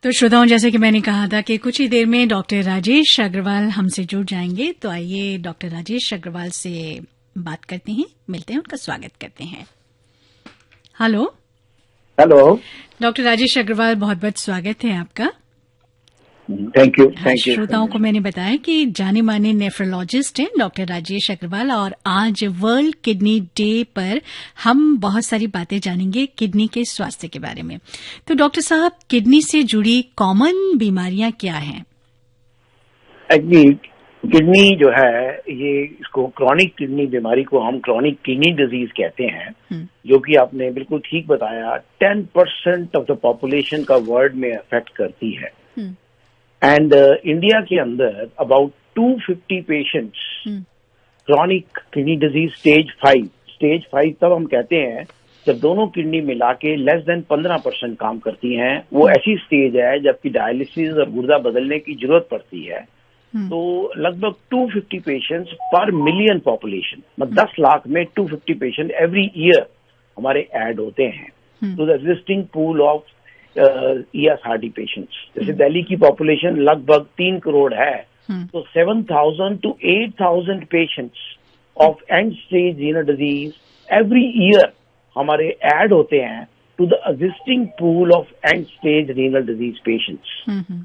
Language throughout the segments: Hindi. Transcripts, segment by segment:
तो श्रोताओं, जैसे कि मैंने कहा था कि कुछ ही देर में डॉक्टर राजेश अग्रवाल हमसे जुड़ जाएंगे, तो आइए डॉक्टर राजेश अग्रवाल से बात करते हैं, मिलते हैं, उनका स्वागत करते हैं। हेलो। डॉक्टर राजेश अग्रवाल, बहुत बहुत स्वागत है आपका। Thank you. श्रोताओं को मैंने बताया कि जाने माने नेफ्रोलॉजिस्ट हैं डॉक्टर राजेश अग्रवाल, और आज वर्ल्ड किडनी डे पर हम बहुत सारी बातें जानेंगे किडनी के स्वास्थ्य के बारे में। तो डॉक्टर साहब, किडनी से जुड़ी कॉमन बीमारियां क्या हैं? किडनी जो है, ये इसको क्रॉनिक किडनी बीमारी को हम क्रॉनिक किडनी डिजीज कहते हैं, जो कि आपने बिल्कुल ठीक बताया 10% ऑफ द पॉपुलेशन का वर्ल्ड में अफेक्ट करती है। एंड इंडिया के अंदर about 250 patients chronic kidney disease stage 5 तब हम कहते हैं जब दोनों किडनी मिला के लेस देन 15% काम करती हैं। वो ऐसी स्टेज है जबकि डायलिसिस और गुर्दा बदलने की जरूरत पड़ती है। तो लगभग 250 पेशेंट्स पर मिलियन पॉपुलेशन, मतलब 10 लाख में 250 पेशेंट एवरी ईयर हमारे ऐड होते हैं to the existing pool of ESRD patients. जैसे दिल्ली की पॉपुलेशन लगभग 3 करोड़ है, तो 7,000 to 8,000 patients of end stage renal disease every year हमारे ऐड होते हैं to the existing pool of end stage renal disease patients.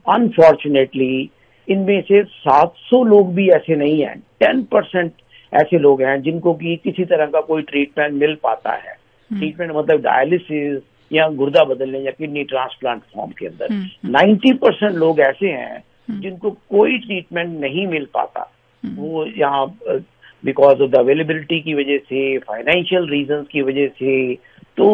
Unfortunately इनमें से 700 लोग भी ऐसे नहीं हैं, 10% ऐसे लोग हैं जिनको कि किसी तरह का कोई ट्रीटमेंट मिल पाता है। ट्रीटमेंट मतलब डायलिसिस या गुर्दा बदलने या किडनी ट्रांसप्लांट फॉर्म के अंदर। 90% लोग ऐसे हैं जिनको कोई ट्रीटमेंट नहीं मिल पाता। वो यहाँ बिकॉज ऑफ द अवेलेबिलिटी की वजह से, फाइनेंशियल रीजंस की वजह से, तो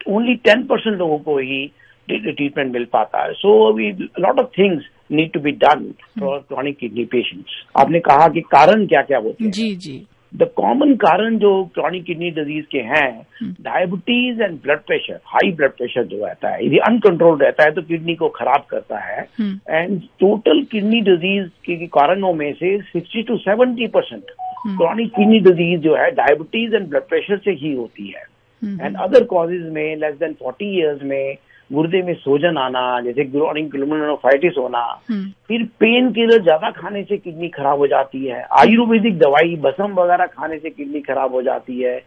ओनली 10% लोगों को ही ट्रीटमेंट मिल पाता है। So lot of things need to be done for chronic kidney patients. आपने कहा कि कारण क्या क्या होते हैं। जी। द कॉमन कारण जो क्रॉनिक किडनी डिजीज के हैं, diabetes and blood pressure. High blood pressure जो रहता है, यदि अनकंट्रोल रहता है तो किडनी को खराब करता है। एंड टोटल किडनी डिजीज के कारणों में से 60 to 70% क्रॉनिक किडनी डिजीज जो है डायबिटीज एंड ब्लड प्रेशर से ही होती है। एंड अदर कॉजेज में लेस देन 40 ईयर्स में गुर्दे में सोजन आना, जैसे क्रॉनिक ग्लोमेरुलोनेफ्राइटिस होना, फिर पेन किलर ज्यादा खाने से किडनी खराब हो जाती है, आयुर्वेदिक दवाई भस्म वगैरह खाने से किडनी खराब हो जाती है,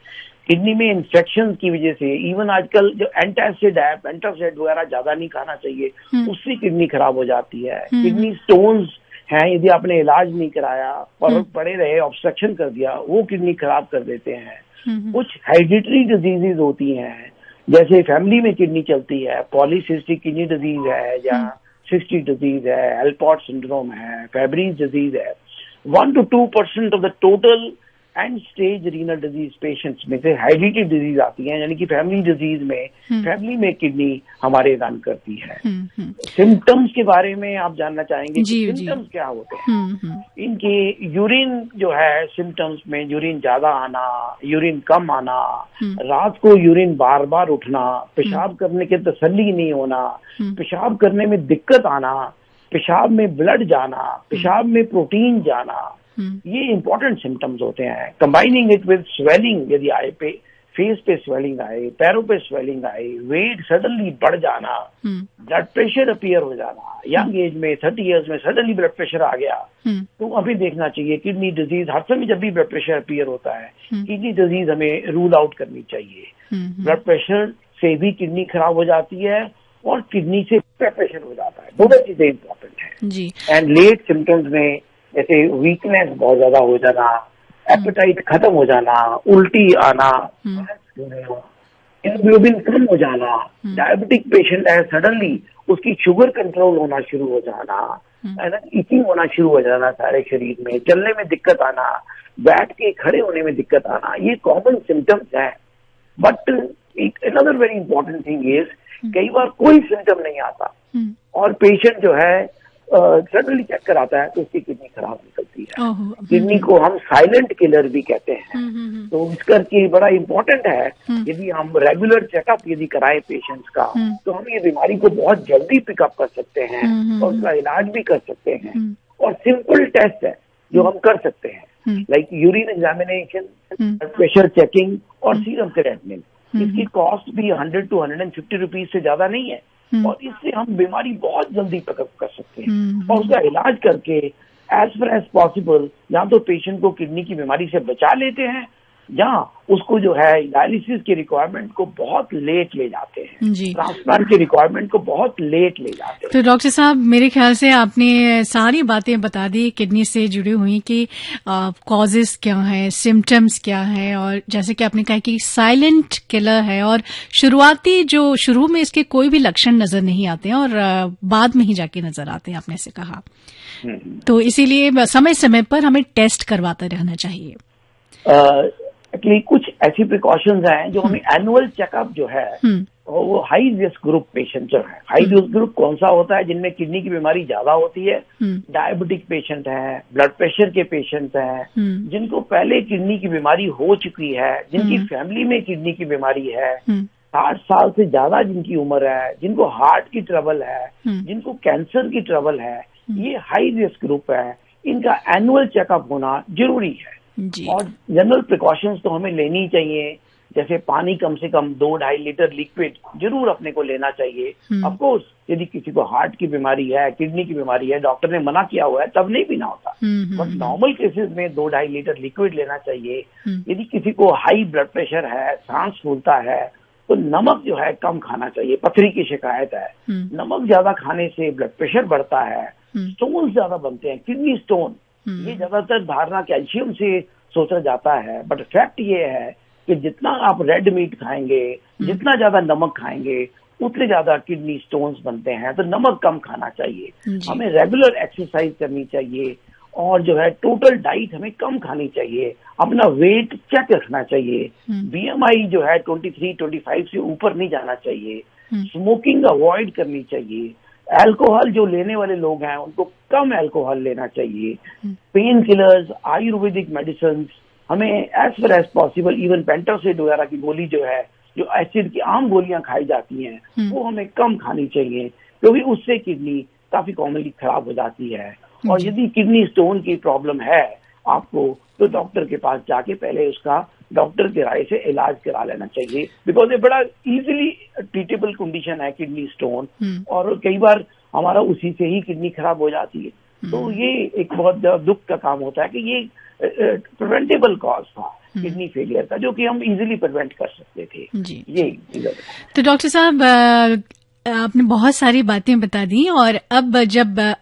किडनी में इन्फेक्शन की वजह से, इवन आजकल जो एंटासिड है, पेंटासिड वगैरह ज्यादा नहीं खाना चाहिए, उससे किडनी खराब हो जाती है। किडनी स्टोन्स हैं, यदि आपने इलाज नहीं कराया और पड़े रहे, ऑब्स्ट्रक्शन कर दिया, वो किडनी खराब कर देते हैं। कुछ हेरिडिटरी डिजीजेज होती हैं, जैसे फैमिली में किडनी चलती है, पॉलीसिस्टिक किडनी डिजीज है या सिस्टिक डिजीज है, एल्पॉट सिंड्रोम है, फेब्रीज डिजीज है। 1 to 2% of the total and stage renal disease patients में से हेरिडिटरी डिजीज आती है, यानी कि फैमिली डिजीज में फैमिली में किडनी हमारे रन करती है। सिम्टम्स के बारे में आप जानना चाहेंगे कि सिम्टम्स क्या होते हैं? इनके यूरिन जो है, सिम्टम्स में यूरिन ज्यादा आना, यूरिन कम आना, रात को यूरिन बार बार उठना, पेशाब करने के तसल्ली नहीं होना, पेशाब करने में दिक्कत आना, पेशाब में ब्लड जाना, पेशाब में प्रोटीन जाना, ये इंपॉर्टेंट सिम्टम्स होते हैं। कंबाइनिंग इट विद स्वेलिंग, यदि आए पे फेस पे स्वेलिंग आए, पैरों पे स्वेलिंग आए, वेट सडनली बढ़ जाना, ब्लड प्रेशर अपीयर हो जाना, यंग एज में 30 इयर्स में सडनली ब्लड प्रेशर आ गया, तो अभी देखना चाहिए। किडनी डिजीज हर समय जब भी ब्लड प्रेशर अपीयर होता है, किडनी डिजीज हमें रूल आउट करनी चाहिए। ब्लड प्रेशर से भी किडनी खराब हो जाती है और किडनी से ब्लड प्रेशर हो जाता है, दोनों चीजें इंपॉर्टेंट है। एंड लेट सिम्टम्स में जैसे वीकनेस बहुत ज्यादा हो जाना, एपेटाइट खत्म हो जाना, उल्टी आना, हीमोग्लोबिन कम हो जाना, डायबिटिक पेशेंट है सडनली उसकी शुगर कंट्रोल होना शुरू हो जाना, इचिंग होना शुरू हो जाना सारे शरीर में, चलने में दिक्कत आना, बैठ के खड़े होने में दिक्कत आना, ये कॉमन सिम्टम्स है। But another very important thing is, कई बार कोई सिम्टम नहीं आता और पेशेंट जो है सडनली चेक कराता है तो उसकी किडनी खराब निकलती है। किडनी को हम साइलेंट किलर भी कहते हैं। तो इस करके बड़ा इम्पोर्टेंट है, यदि हम रेगुलर चेकअप यदि कराएं पेशेंट्स का, तो हम ये बीमारी को बहुत जल्दी पिकअप कर सकते हैं और उसका इलाज भी कर सकते हैं। और सिंपल टेस्ट है जो हम कर सकते हैं, like urine examination, blood pressure checking और सीरम क्रिएटिनिन। इसकी कॉस्ट भी 100 to 150 रुपीज से ज्यादा नहीं है। और इससे हम बीमारी बहुत जल्दी पिकअप कर सकते हैं और उसका इलाज करके एज फार एज पॉसिबल या तो पेशेंट को किडनी की बीमारी से बचा लेते हैं या उसको जो है डायलिसिस की रिक्वायरमेंट को बहुत लेट ले जाते हैं, ट्रांसप्लांट की रिक्वायरमेंट को बहुत लेट ले जाते हैं। तो डॉक्टर साहब, मेरे ख्याल से आपने सारी बातें बता दी किडनी से जुड़ी हुई कि कॉजेस क्या है, सिम्टम्स क्या है, और जैसे कि आपने कहा कि साइलेंट किलर है और शुरू में इसके कोई भी लक्षण नजर नहीं आते हैं और बाद में ही जाके नजर आते हैं, आपने से कहा। तो इसीलिए समय समय पर हमें टेस्ट करवाते रहना चाहिए। एक्चुअली कुछ ऐसी प्रिकॉशंस हैं जो हमें एनुअल चेकअप जो है वो हाई रिस्क ग्रुप पेशेंट जो है, हाई रिस्क ग्रुप कौन सा होता है, जिनमें किडनी की बीमारी ज्यादा होती है, डायबिटिक पेशेंट है, ब्लड प्रेशर के पेशेंट हैं, जिनको पहले किडनी की बीमारी हो चुकी है, जिनकी फैमिली में किडनी की बीमारी है, 60 साल से ज्यादा जिनकी उम्र है, जिनको हार्ट की ट्रबल है, जिनको कैंसर की ट्रबल है, ये हाई रिस्क ग्रुप है। इनका एनुअल चेकअप होना जरूरी है और जनरल प्रिकॉशंस तो हमें लेनी चाहिए, जैसे पानी कम से कम 2-2.5 लीटर लिक्विड जरूर अपने को लेना चाहिए। ऑफ कोर्स यदि किसी को हार्ट की बीमारी है, किडनी की बीमारी है, डॉक्टर ने मना किया हुआ है तब नहीं पीना होता, बट नॉर्मल केसेस में 2-2.5 लीटर लिक्विड लेना चाहिए। यदि किसी को हाई ब्लड प्रेशर है, सांस फूलता है, तो नमक जो है कम खाना चाहिए। पथरी की शिकायत है, नमक ज्यादा खाने से ब्लड प्रेशर बढ़ता है, स्टोन ज्यादा बनते हैं, किडनी स्टोन। ये ज्यादातर धारणा कैल्शियम से सोचा जाता है, बट फैक्ट ये है कि जितना आप रेड मीट खाएंगे, जितना ज्यादा नमक खाएंगे, उतने ज्यादा किडनी स्टोन्स बनते हैं। तो नमक कम खाना चाहिए, हमें रेगुलर एक्सरसाइज करनी चाहिए और जो है टोटल डाइट हमें कम खानी चाहिए। अपना वेट चेक रखना चाहिए, BMI जो है 23-25 से ऊपर नहीं जाना चाहिए, स्मोकिंग अवॉइड करनी चाहिए, अल्कोहल जो लेने वाले लोग हैं उनको कम अल्कोहल लेना चाहिए, पेन किलर्स, आयुर्वेदिक मेडिसिन हमें as far as possible, even पेंटासिड वगैरह की गोली जो है, जो एसिड की आम गोलियां खाई जाती हैं, वो हमें कम खानी चाहिए क्योंकि उससे किडनी काफी कॉमनली खराब हो जाती है। और यदि किडनी स्टोन की प्रॉब्लम है आपको, तो डॉक्टर के पास जाके पहले उसका डॉक्टर की राय से इलाज करा लेना चाहिए, बिकॉज ये बड़ा इजीली ट्रीटेबल कंडीशन है किडनी स्टोन, और कई बार हमारा उसी से ही किडनी खराब हो जाती है। तो ये एक बहुत दुख का काम होता है कि ये प्रिवेंटेबल कॉज था किडनी फेलियर का, जो कि हम इजीली प्रिवेंट कर सकते थे। ये तो डॉक्टर साहब, आपने बहुत सारी बातें बता दी और अब जब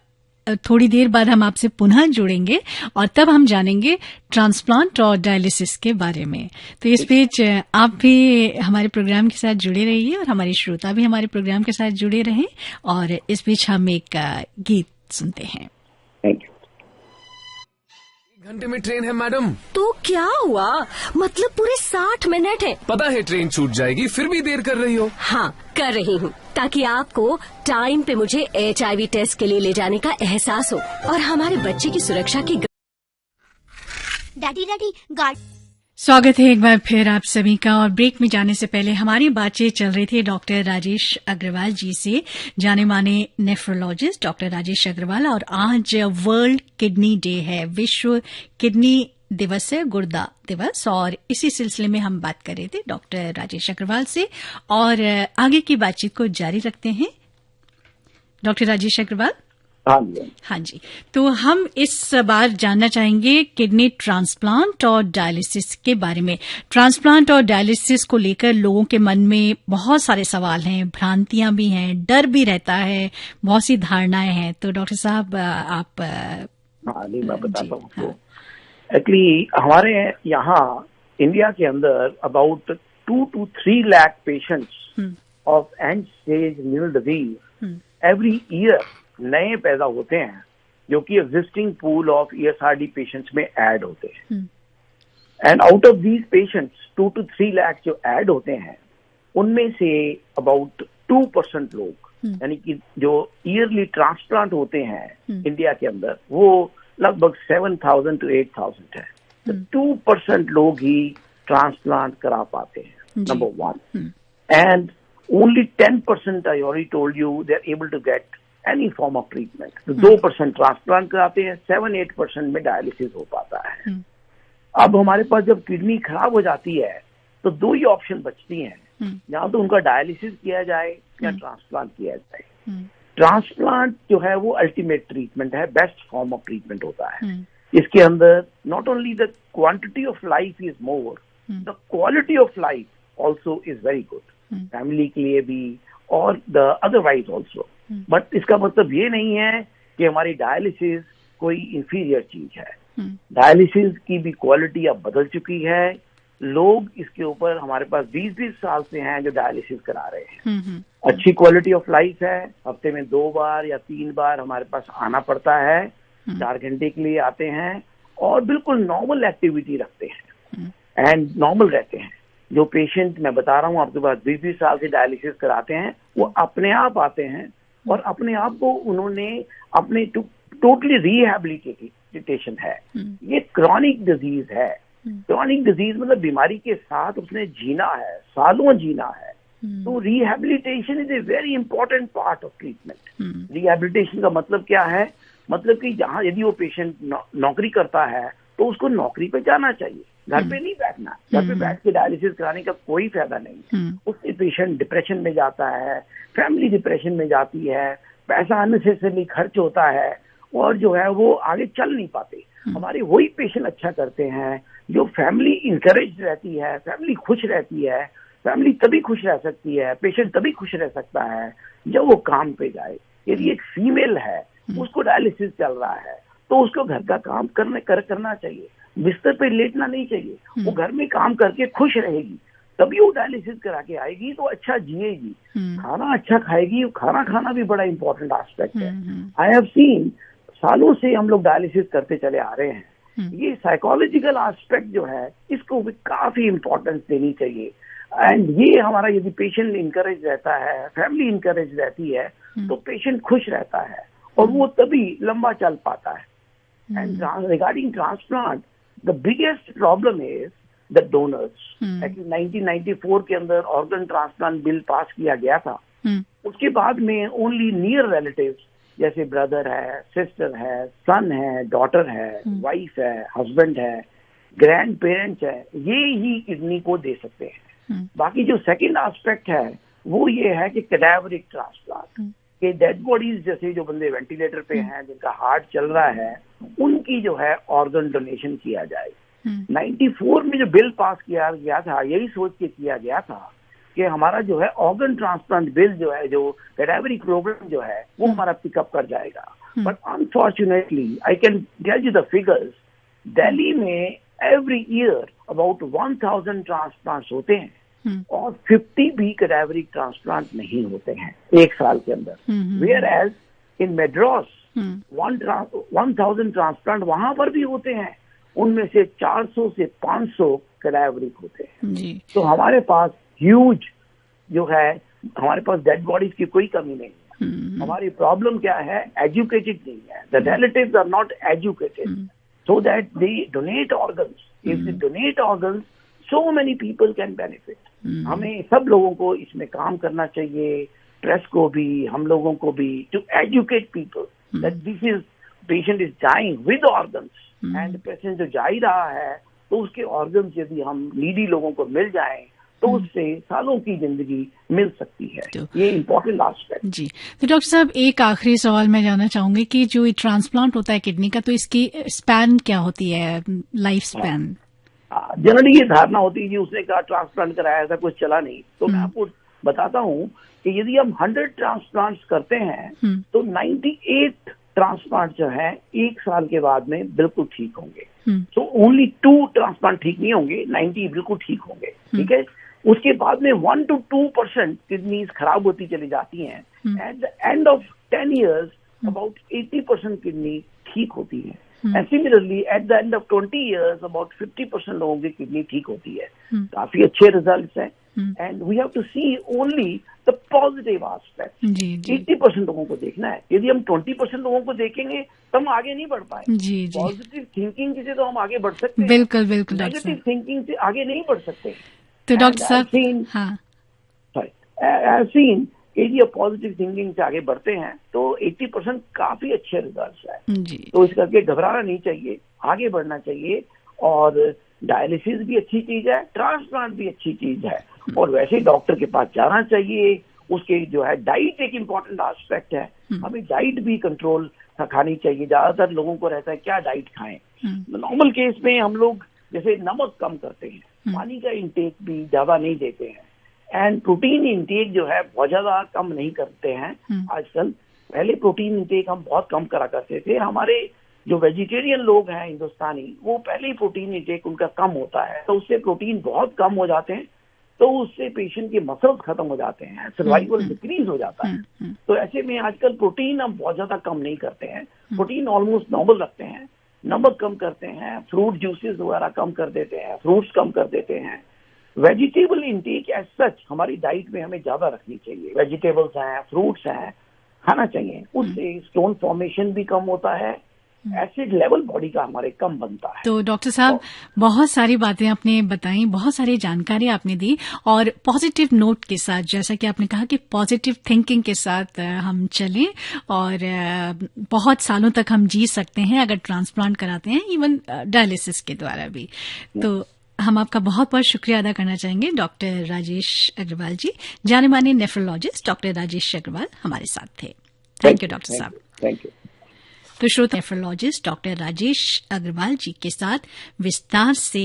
थोड़ी देर बाद हम आपसे पुनः जुड़ेंगे और तब हम जानेंगे ट्रांसप्लांट और डायलिसिस के बारे में। तो इस बीच आप भी हमारे प्रोग्राम के साथ जुड़े रहिए और हमारे श्रोता भी हमारे प्रोग्राम के साथ जुड़े रहें, और इस बीच हम एक गीत सुनते हैं। Thank you. घंटे में ट्रेन है मैडम। तो क्या हुआ, मतलब पूरे 60 मिनट है। पता है ट्रेन छूट जाएगी, फिर भी देर कर रही हो। हाँ, कर रही हूँ ताकि आपको टाइम पे मुझे HIV टेस्ट के लिए ले जाने का एहसास हो और हमारे बच्चे की सुरक्षा की। Daddy guard. स्वागत है एक बार फिर आप सभी का। और ब्रेक में जाने से पहले हमारी बातचीत चल रही थी डॉक्टर राजेश अग्रवाल जी से, जाने माने नेफ्रोलॉजिस्ट डॉक्टर राजेश अग्रवाल। और आज वर्ल्ड किडनी डे है, विश्व किडनी दिवस है, गुर्दा दिवस, और इसी सिलसिले में हम बात कर रहे थे डॉक्टर राजेश अग्रवाल से। और आगे की बातचीत को जारी रखते हैं। डॉक्टर राजेश अग्रवाल। हाँ जी, तो हम इस बार जानना चाहेंगे किडनी ट्रांसप्लांट और डायलिसिस के बारे में। ट्रांसप्लांट और डायलिसिस को लेकर लोगों के मन में बहुत सारे सवाल हैं, भ्रांतियां भी हैं, डर भी रहता है, बहुत सी धारणाएं हैं। तो डॉक्टर साहब आप। हाँ नहीं, मैं बताता हूँ आपको। एक्चुअली हमारे यहाँ इंडिया के अंदर about 2 to 3 lakh patients of end stage neural disease every year नए पैदा होते हैं, जो कि existing pool of ESRD patients में ऐड होते हैं। And out of these patients 2 to 3 lakh जो ऐड होते हैं, उनमें से अबाउट 2% लोग, यानी कि जो ईयरली ट्रांसप्लांट होते हैं इंडिया के अंदर, वो लगभग 7,000 to 8,000 है। तो 2% लोग ही ट्रांसप्लांट करा पाते हैं, number 1। And only 10%, I already told you, they are able to get any form of treatment. तो 2% ट्रांसप्लांट कराते हैं, 7-8% में डायलिसिस हो पाता है। अब हमारे पास जब किडनी खराब हो जाती है तो 2 ही ऑप्शन बचती हैं, जहाँ तो उनका डायलिसिस किया जाए या ट्रांसप्लांट किया जाए। ट्रांसप्लांट जो है वो अल्टीमेट ट्रीटमेंट है, बेस्ट फॉर्म ऑफ ट्रीटमेंट होता है। इसके अंदर not only the quantity of life is more, the quality of life also is very good, family के लिए भी और द अदरवाइज ऑल्सो। बट इसका मतलब ये नहीं है कि हमारी डायलिसिस कोई इंफीरियर चीज है। डायलिसिस की भी क्वालिटी अब बदल चुकी है। लोग इसके ऊपर हमारे पास 20-20 साल से हैं जो डायलिसिस करा रहे हैं। अच्छी क्वालिटी ऑफ लाइफ है, हफ्ते में 2 बार या 3 बार हमारे पास आना पड़ता है, 4 घंटे के लिए आते हैं और बिल्कुल नॉर्मल एक्टिविटी रखते हैं एंड नॉर्मल रहते हैं। जो पेशेंट मैं बता रहा हूँ आपके पास 20-20 साल से डायलिसिस कराते हैं, वो अपने आप आते हैं और अपने आप को उन्होंने अपने टोटली रिहैबिलिटेशन है। ये क्रॉनिक डिजीज है। क्रॉनिक डिजीज मतलब बीमारी के साथ उसने जीना है, सालों जीना है। तो rehabilitation is a very important part of treatment. Rehabilitation का मतलब क्या है? मतलब कि जहाँ यदि वो पेशेंट नौकरी करता है तो उसको नौकरी पे जाना चाहिए, घर पे नहीं बैठना। घर पे बैठ के डायलिसिस कराने का कोई फायदा नहीं। उससे पेशेंट डिप्रेशन में जाता है, फैमिली डिप्रेशन में जाती है, पैसा अननेसेसरली खर्च होता है और जो है वो आगे चल नहीं पाते। हमारे वही पेशेंट अच्छा करते हैं जो फैमिली इंकरेज रहती है, फैमिली खुश रहती है। फैमिली तभी खुश रह सकती है, पेशेंट तभी खुश रह सकता है जब वो काम पे जाए। यदि एक फीमेल है, उसको डायलिसिस चल रहा है, तो उसको घर का काम करना चाहिए, बिस्तर पे लेटना नहीं चाहिए। वो घर में काम करके खुश रहेगी, तभी वो डायलिसिस करा के आएगी तो अच्छा जिएगी, खाना अच्छा खाएगी। खाना खाना भी बड़ा इंपॉर्टेंट एस्पेक्ट है। आई हैव सीन, सालों से हम लोग डायलिसिस करते चले आ रहे हैं। ये साइकोलॉजिकल एस्पेक्ट जो है इसको भी काफी इंपॉर्टेंस देनी चाहिए। एंड ये हमारा यदि पेशेंट इंकरेज रहता है, फैमिली इंकरेज रहती है, तो पेशेंट खुश रहता है और वो तभी लंबा चल पाता है। And regarding transplant, the biggest problem is the donors. Actually 1994 के अंदर ऑर्गन ट्रांसप्लांट बिल पास किया गया था। उसके बाद में ओनली नियर रिलेटिव्स जैसे ब्रदर है, सिस्टर है, सन है, डॉटर है, वाइफ है, हस्बैंड है, ग्रैंड पेरेंट्स है, ये ही किडनी को दे सकते हैं। बाकी जो सेकंड एस्पेक्ट है वो ये है कि कैडावरिक ट्रांसप्लांट के डेड बॉडीज, जैसे जो बंदे वेंटिलेटर पे हैं, जिनका हार्ट चल रहा है, उनकी जो है ऑर्गन डोनेशन किया जाए। 94 में जो बिल पास किया गया था, यही सोच के किया गया था कि हमारा जो है ऑर्गन ट्रांसप्लांट बिल जो है, जो कैडावरिक प्रोग्राम जो है, वो हमारा पिकअप कर जाएगा। But unfortunately I can tell you the figures, Delhi में एवरी ईयर अबाउट 1000 ट्रांसप्लांट्स होते हैं और 50 भी कैडावरिक ट्रांसप्लांट नहीं होते हैं एक साल के अंदर। Whereas in Madras 1000 transplant वहां पर भी होते हैं, उनमें से 400 से 500 कैडावरिक होते हैं। तो हमारे पास ह्यूज जो है, हमारे पास डेड बॉडीज की कोई कमी नहीं है। हमारी प्रॉब्लम क्या है? एजुकेटेड नहीं है। The relatives are not educated so that they donate organs. If they donate organs, so many people can benefit. हमें सब लोगों को इसमें काम करना चाहिए, प्रेस को भी, हम लोगों को भी, to educate people that this is patient is dying with organs and patient जो जा ही रहा है तो उसके organs यदि हम नीडी लोगों को मिल जाएं तो उससे सालों की जिंदगी मिल सकती है। ये इम्पोर्टेंट एस्पेक्ट जी। तो डॉक्टर साहब, एक आखिरी सवाल मैं जानना चाहूंगी कि जो ट्रांसप्लांट होता है किडनी का, तो इसकी स्पैन क्या होती है, लाइफ स्पैन? जनरली ये धारणा होती है कि उसने कहा ट्रांसप्लांट कराया था, कुछ चला नहीं। तो मैं आपको बताता हूँ कि यदि हम 100 ट्रांसप्लांट्स करते हैं तो 98 ट्रांसप्लांट जो है 1 साल के बाद में बिल्कुल ठीक होंगे। तो ओनली 2 ट्रांसप्लांट ठीक नहीं होंगे, 90 बिल्कुल ठीक होंगे। ठीक है। उसके बाद में 1 to 2% किडनीज खराब होती चली जाती हैं। At the end of 10 years about 80% kidney ठीक होती है। And similarly at the end of 20 years about 50% लोगों की किडनी ठीक होती है। काफी अच्छे रिजल्ट्स हैं। And we have to see only the positive aspect. 80% लोगों को देखना है। यदि हम 20% लोगों को देखेंगे तो हम आगे नहीं बढ़ पाए। पॉजिटिव थिंकिंग से तो हम आगे बढ़ सकते हैं, बिल्कुल बिल्कुल। नेगेटिव थिंकिंग से आगे नहीं बढ़ सकते। तो डॉक्टर साहब, हाँ, यदि आप पॉजिटिव थिंकिंग से आगे बढ़ते हैं तो 80% काफी अच्छे रिजल्ट्स हैं। तो इस करके घबराना नहीं चाहिए, आगे बढ़ना चाहिए। और डायलिसिस भी अच्छी चीज है, ट्रांसप्लांट भी अच्छी चीज है, और वैसे डॉक्टर के पास जाना चाहिए। उसके जो है डाइट एक इम्पॉर्टेंट एस्पेक्ट है, हमें डाइट भी कंट्रोल खानी चाहिए। ज्यादातर लोगों को रहता है क्या डाइट खाएं। नॉर्मल केस में हम लोग जैसे नमक कम करते हैं, पानी का इंटेक भी ज्यादा नहीं देते हैं, एंड प्रोटीन इंटेक जो है बहुत ज्यादा कम नहीं करते हैं आजकल। पहले प्रोटीन इंटेक हम बहुत कम करा करते थे। हमारे जो वेजिटेरियन लोग हैं हिंदुस्तानी, वो पहले ही प्रोटीन इंटेक उनका कम होता है, तो उससे प्रोटीन बहुत कम हो जाते हैं, तो उससे पेशेंट के मसल्स खत्म हो जाते हैं, सर्वाइवल डिक्रीज हो जाता है। तो ऐसे में आजकल प्रोटीन हम बहुत ज्यादा कम नहीं करते हैं, प्रोटीन ऑलमोस्ट नॉर्मल रखते हैं, नमक कम करते हैं, फ्रूट जूसेस वगैरह कम कर देते हैं, फ्रूट्स कम कर देते हैं। वेजिटेबल इंटेक एज सच हमारी डाइट में हमें ज्यादा रखनी चाहिए। वेजिटेबल्स हैं, फ्रूट्स हैं, खाना चाहिए। उससे स्टोन फॉर्मेशन भी कम होता है, एसिड लेवल बॉडी का हमारे कम बनता है। तो डॉक्टर साहब बहुत सारी बातें आपने बताई, बहुत सारी जानकारी आपने दी, और पॉजिटिव नोट के साथ, जैसा कि आपने कहा कि पॉजिटिव थिंकिंग के साथ हम चलें और बहुत सालों तक हम जी सकते हैं अगर ट्रांसप्लांट कराते हैं, इवन डायलिसिस के द्वारा भी। तो हम आपका बहुत बहुत शुक्रिया अदा करना चाहेंगे डॉक्टर राजेश अग्रवाल जी। जाने माने नेफ्रोलॉजिस्ट डॉक्टर राजेश अग्रवाल हमारे साथ थे। थैंक यू डॉक्टर साहब। Thank you. तो श्रोता, नेफ्रोलॉजिस्ट डॉक्टर राजेश अग्रवाल जी के साथ विस्तार से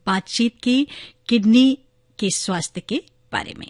बातचीत की किडनी के स्वास्थ्य के बारे में।